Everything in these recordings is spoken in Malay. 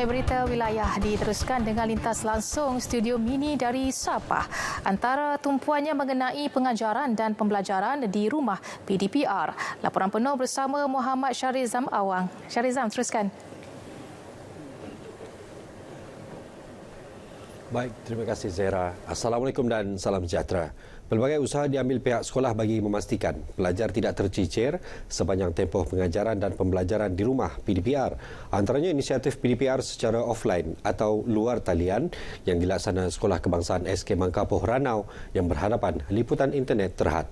Berita wilayah diteruskan dengan lintas langsung studio mini dari Sabah. Antara tumpuannya mengenai pengajaran dan pembelajaran di rumah PDPR. Laporan penuh bersama Muhammad Syarizam Awang. Syarizam, teruskan. Baik, terima kasih Zahra. Assalamualaikum dan salam sejahtera. Pelbagai usaha diambil pihak sekolah bagi memastikan pelajar tidak tercicir sepanjang tempoh pengajaran dan pembelajaran di rumah PDPR. Antaranya inisiatif PDPR secara offline atau luar talian yang dilaksana Sekolah Kebangsaan SK Mangkapoh Ranau yang berhadapan liputan internet Terhad.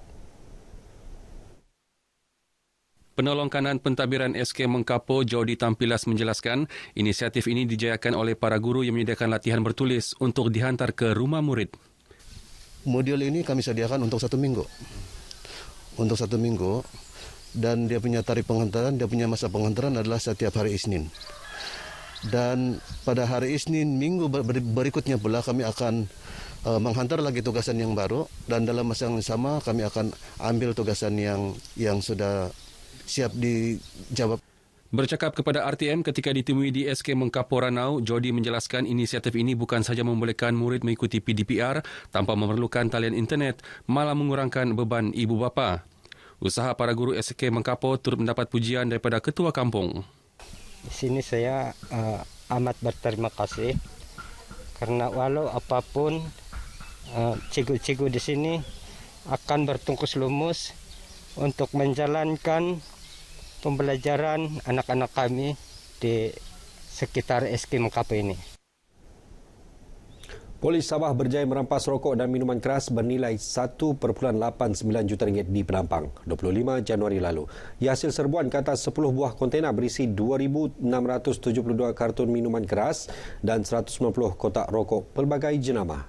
Penolong kanan pentadbiran SK Mengkapo, Jody Tampilas menjelaskan, inisiatif ini dijayakan oleh para guru yang menyediakan latihan bertulis untuk dihantar ke rumah murid. Modul ini kami sediakan untuk 1 minggu. Untuk 1 minggu, dan dia punya tarikh penghantaran, dia punya masa penghantaran adalah setiap hari Isnin. Dan pada hari Isnin, minggu berikutnya pula kami akan menghantar lagi tugasan yang baru, dan dalam masa yang sama kami akan ambil tugasan yang sudah siap dijawab. Bercakap kepada RTM ketika ditemui di SK Mengkapo Ranau, Jody menjelaskan inisiatif ini bukan sahaja membolehkan murid mengikuti PDPR tanpa memerlukan talian internet, malah mengurangkan beban ibu bapa. Usaha para guru SK Mengkapo turut mendapat pujian daripada ketua kampung. Di sini saya amat berterima kasih karena walau apapun cikgu-cikgu di sini akan bertungkus lumus untuk menjalankan pembelajaran anak-anak kami di sekitar SK Mengkapo ini. Polis Sabah berjaya merampas rokok dan minuman keras bernilai 1.89 juta ringgit di Penampang 25 Januari lalu. Ia hasil serbuan ke atas 10 buah kontena berisi 2,672 kartun minuman keras dan 190 kotak rokok pelbagai jenama.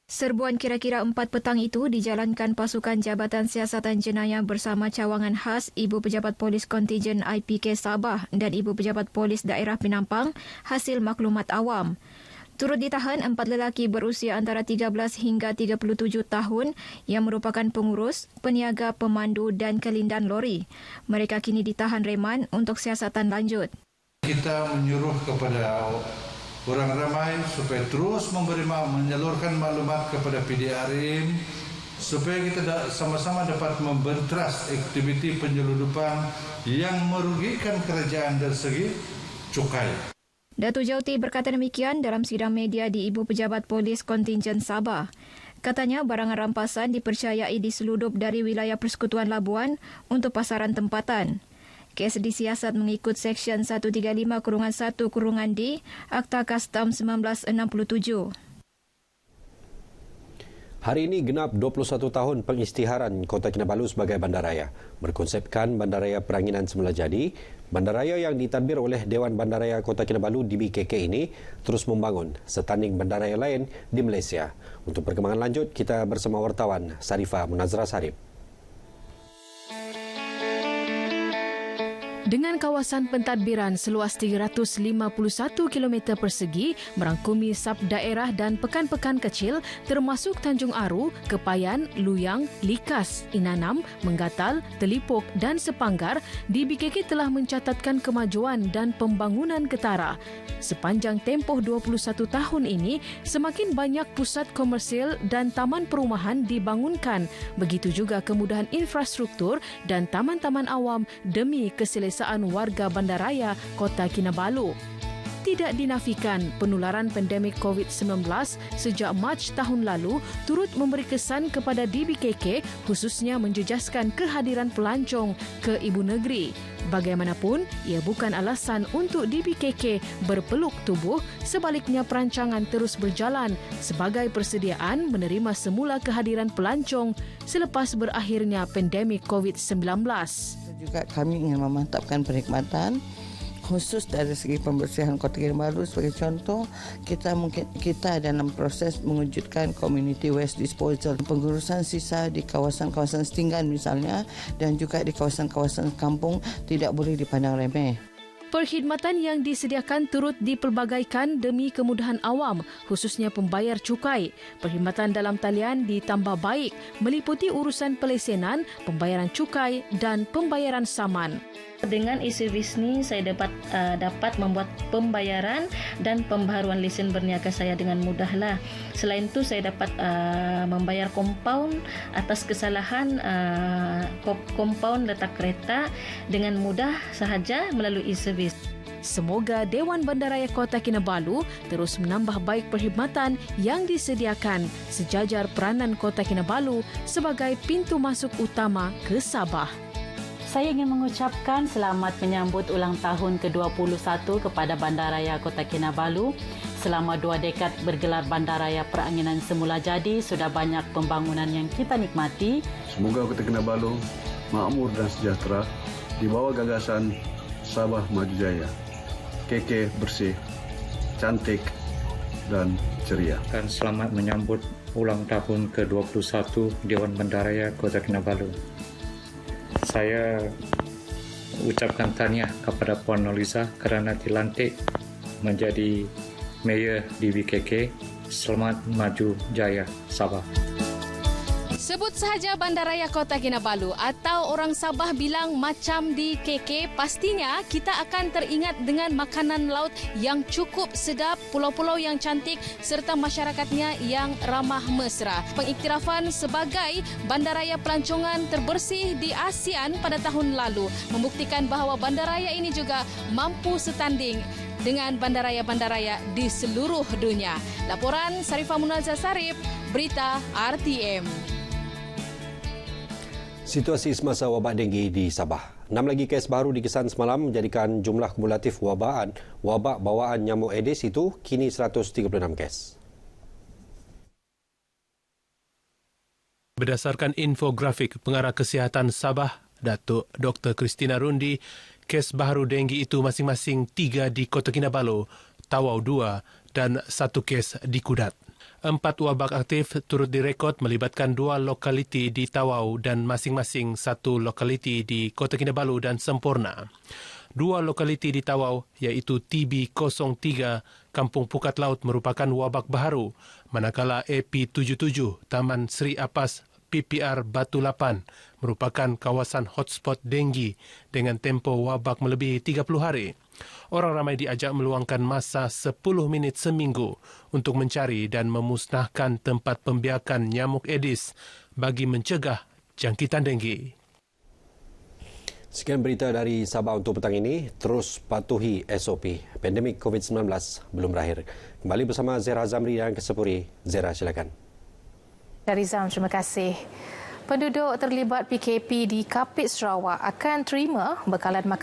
Serbuan kira-kira 4 petang itu dijalankan pasukan Jabatan Siasatan Jenayah bersama cawangan khas Ibu Pejabat Polis Kontingen IPK Sabah dan Ibu Pejabat Polis Daerah Penampang hasil maklumat awam. Turut ditahan 4 lelaki berusia antara 13 hingga 37 tahun yang merupakan pengurus, peniaga, pemandu dan kelindan lori. Mereka kini ditahan reman untuk siasatan lanjut. Kita menyuruh kepada orang ramai supaya terus menyalurkan maklumat kepada PDRM supaya kita sama-sama dapat membentras aktiviti penyeludupan yang merugikan kerajaan dari segi cukai. Datuk Jauti berkata demikian dalam sidang media di Ibu Pejabat Polis Kontingen Sabah. Katanya barangan rampasan dipercayai diseludup dari wilayah Persekutuan Labuan untuk pasaran tempatan. Kes disiasat mengikut Seksyen 135-1-D Akta Kastam 1967. Hari ini genap 21 tahun pengisytiharan Kota Kinabalu sebagai bandaraya. Berkonsepkan Bandaraya Peranginan Semula Jadi, bandaraya yang ditadbir oleh Dewan Bandaraya Kota Kinabalu DBKK ini terus membangun setanding bandaraya lain di Malaysia. Untuk perkembangan lanjut, kita bersama wartawan Sarifah Munazrah Sarip. Dengan kawasan pentadbiran seluas 351 km persegi merangkumi sub-daerah dan pekan-pekan kecil termasuk Tanjung Aru, Kepayan, Luyang, Likas, Inanam, Menggatal, Telipok dan Sepanggar, DBKK telah mencatatkan kemajuan dan pembangunan ketara. Sepanjang tempoh 21 tahun ini, semakin banyak pusat komersil dan taman perumahan dibangunkan. Begitu juga kemudahan infrastruktur dan taman-taman awam demi keselesaan warga bandaraya Kota Kinabalu. Tidak dinafikan penularan pandemik COVID-19 sejak Mac tahun lalu turut memberi kesan kepada DBKK khususnya menjejaskan kehadiran pelancong ke ibu negeri. Bagaimanapun, ia bukan alasan untuk DBKK berpeluk tubuh, sebaliknya perancangan terus berjalan sebagai persediaan menerima semula kehadiran pelancong selepas berakhirnya pandemik COVID-19. Juga kami ingin memantapkan perkhidmatan khusus dari segi pembersihan Kota Kinabalu. Sebagai contoh, kita dalam proses mewujudkan community waste disposal, pengurusan sisa di kawasan-kawasan setinggan misalnya, dan juga di kawasan-kawasan kampung tidak boleh dipandang remeh. Perkhidmatan yang disediakan turut dipelbagaikan demi kemudahan awam, khususnya pembayar cukai. Perkhidmatan dalam talian ditambah baik, meliputi urusan pelesenan, pembayaran cukai dan pembayaran saman. Dengan e-servis ni saya dapat membuat pembayaran dan pembaharuan lesen berniaga saya dengan mudahlah. Selain itu saya dapat membayar kompaun atas kesalahan kompaun letak kereta dengan mudah sahaja melalui e-servis. Semoga Dewan Bandaraya Kota Kinabalu terus menambah baik perkhidmatan yang disediakan sejajar peranan Kota Kinabalu sebagai pintu masuk utama ke Sabah. Saya ingin mengucapkan selamat menyambut ulang tahun ke-21 kepada Bandaraya Kota Kinabalu. Selama 2 dekad bergelar Bandaraya Peranginan semula jadi, sudah banyak pembangunan yang kita nikmati. Semoga Kota Kinabalu makmur dan sejahtera di bawah gagasan Sabah Maju Jaya. Keke, bersih, cantik dan ceria. Dan selamat menyambut ulang tahun ke-21 Dewan Bandaraya Kota Kinabalu. Saya ucapkan tahniah kepada Puan Noliza kerana dilantik menjadi Mayor di BKK. Selamat maju jaya Sabah. Sebut sahaja Bandaraya Kota Kinabalu atau orang Sabah bilang macam di KK, pastinya kita akan teringat dengan makanan laut yang cukup sedap, pulau-pulau yang cantik serta masyarakatnya yang ramah mesra. Pengiktirafan sebagai bandaraya pelancongan terbersih di ASEAN pada tahun lalu membuktikan bahawa bandaraya ini juga mampu setanding dengan bandaraya-bandaraya di seluruh dunia. Laporan Sarifah Munazah Sarip, Berita RTM. Situasi semasa wabak denggi di Sabah. 6 lagi kes baru dikesan semalam menjadikan jumlah kumulatif wabak bawaan nyamuk Aedes itu kini 136 kes. Berdasarkan infografik Pengarah Kesihatan Sabah, Datuk Dr. Christina Rundi, kes baru denggi itu masing-masing 3 di Kota Kinabalu, Tawau 2 dan 1 kes di Kudat. 4 wabak aktif turut direkod melibatkan 2 lokaliti di Tawau dan masing-masing 1 lokaliti di Kota Kinabalu dan Semporna. 2 lokaliti di Tawau iaitu TB03 Kampung Pukat Laut merupakan wabak baharu, manakala AP77 Taman Sri Apas PPR Batu Lapan merupakan kawasan hotspot denggi dengan tempoh wabak melebihi 30 hari. Orang ramai diajak meluangkan masa 10 minit seminggu untuk mencari dan memusnahkan tempat pembiakan nyamuk Aedes bagi mencegah jangkitan denggi. Sekian berita dari Sabah untuk petang ini. Terus patuhi SOP. Pandemik COVID-19 belum berakhir. Kembali bersama Zera Zamri dan Kesepuri. Zera, silakan. Dari Zam, terima kasih. Penduduk terlibat PKP di Kapit Sarawak akan terima bekalan makanan